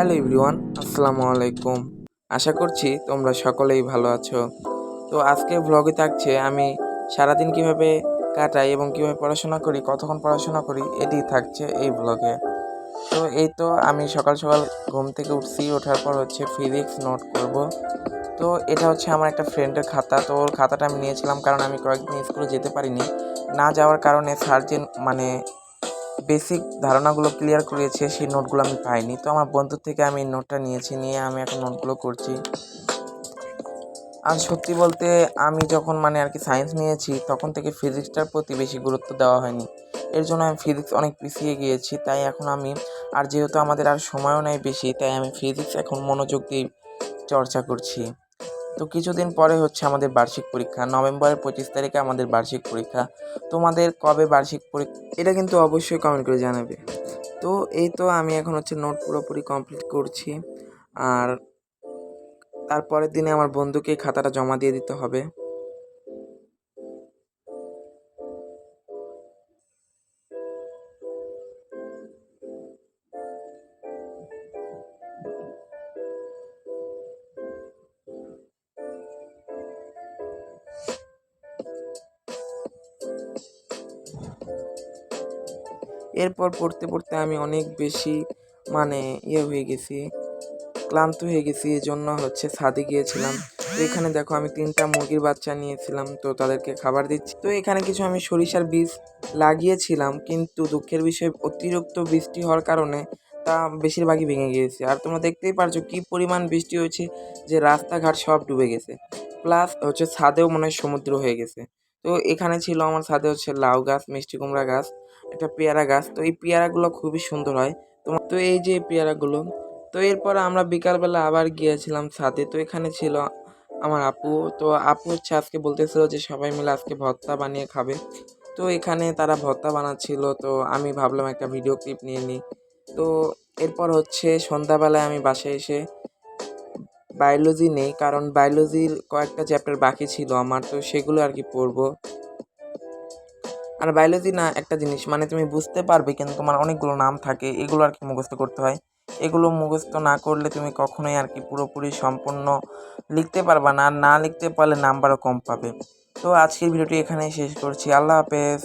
Hello everyone, আসসালামু আলাইকুম। আশা করছি তোমরা সকলেই ভালো আছো। তো আজকের ভ্লগে থাকছে আমি সারাদিন কিভাবে কাটাই এবং কিভাবে পড়াশোনা করি, কতক্ষণ পড়াশোনা করি, এটি থাকছে এই ভ্লগে। তো এই তো আমি সকাল সকাল ঘুম থেকে উঠছি, ওঠার পর হচ্ছে ফিজিক্স নোট করব। তো এটা হচ্ছে আমার একটা ফ্রেন্ডের খাতা। তো ওর খাতাটা আমি নিয়েছিলাম কারণ আমি কয়েকদিন স্কুলে যেতে পারিনি। না যাওয়ার কারণে স্যার যে বেসিক ধারণাগুলো ক্লিয়ার করিয়েছে সেই নোটগুলো আমি পাইনি। তো আমার বন্ধুর থেকে আমি নোটটা নিয়ে আমি এখন নোটগুলো করছি। আর সত্যি বলতে আমি যখন আর কি সায়েন্স নিয়েছি তখন থেকে ফিজিক্সটার প্রতি বেশি গুরুত্ব দেওয়া হয়নি। এর জন্য আমি ফিজিক্স অনেক পিছিয়ে গিয়েছি। তাই এখন আমি যেহেতু আমাদের আর সময়ও নেই বেশি, তাই আমি ফিজিক্স এখন মনোযোগ দিয়ে চর্চা করছি। তো কিছুদিন পরে হচ্ছে আমাদের বার্ষিক পরীক্ষা, নভেম্বরের 25 তারিখে আমাদের বার্ষিক পরীক্ষা। তোমাদের কবে বার্ষিক পরীক্ষা এটা কিন্তু অবশ্যই কমেন্ট করে জানাবে। তো এই তো আমি এখন হচ্ছে নোট পুরোপুরি কমপ্লিট করছি। আর তারপরের দিনে আমার বন্ধুকে খাতাটা জমা দিয়ে দিতে হবে। এরপর পড়তে পড়তে আমি অনেক বেশি হয়ে গেছি, ক্লান্ত হয়ে গেছি। এই জন্য হচ্ছে ছাদে গিয়েছিলাম। তো এখানে দেখো আমি 3টা মুরগির বাচ্চা নিয়েছিলাম, তো তাদেরকে খাবার দিচ্ছি। তো এখানে কিছু আমি সরিষার বীজ লাগিয়েছিলাম, কিন্তু দুঃখের বিষয় অতিরিক্ত বৃষ্টি হওয়ার কারণে তা বেশিরভাগই ভেঙে গিয়েছে। আর তোমরা দেখতেই পারছো কি পরিমাণ বৃষ্টি হয়েছে যে রাস্তাঘাট সব ডুবে গেছে। প্লাস হচ্ছে ছাদেও মনে হয় সমুদ্র হয়ে গেছে। তো এখানে ছিল আমার ছাদে হচ্ছে লাউ গাছ, মিষ্টি কুমড়া গাছ, একটা পেয়ারা গাছ। তো এই পেয়ারাগুলো খুবই সুন্দর হয়। তো এই যে পেয়ারাগুলো। তো এরপর আমরা বিকালবেলা আবার গিয়েছিলাম ছাদে। তো এখানে ছিল আমার আপু। তো আপু হচ্ছে আজকে বলতেছিল যে সবাই মিলে আজকে ভর্তা বানিয়ে খাবে। তো এখানে তারা ভর্তা বানাচ্ছিল, তো আমি ভাবলাম একটা ভিডিও ক্লিপ নিয়ে নিই। তো এরপর হচ্ছে সন্ধ্যাবেলায় আমি বাসায় এসে বায়োলজি নেই, কারণ বায়োলজির কয়েকটা চ্যাপ্টার বাকি ছিল আমার, তো সেগুলো আর কি পড়বো। আর বায়োলজি না একটা জিনিস, তুমি বুঝতে পারবে কিন্তু তোমার অনেকগুলো নাম থাকে, এগুলো আর কি মুখস্থ করতে হয়। এগুলো মুখস্থ না করলে তুমি কখনোই আর কি পুরোপুরি সম্পূর্ণ লিখতে পারবা না, আর না লিখতে পারলে নাম্বারও কম পাবে। তো আজকের ভিডিওটি এখানেই শেষ করছি। আল্লাহ হাফেজ।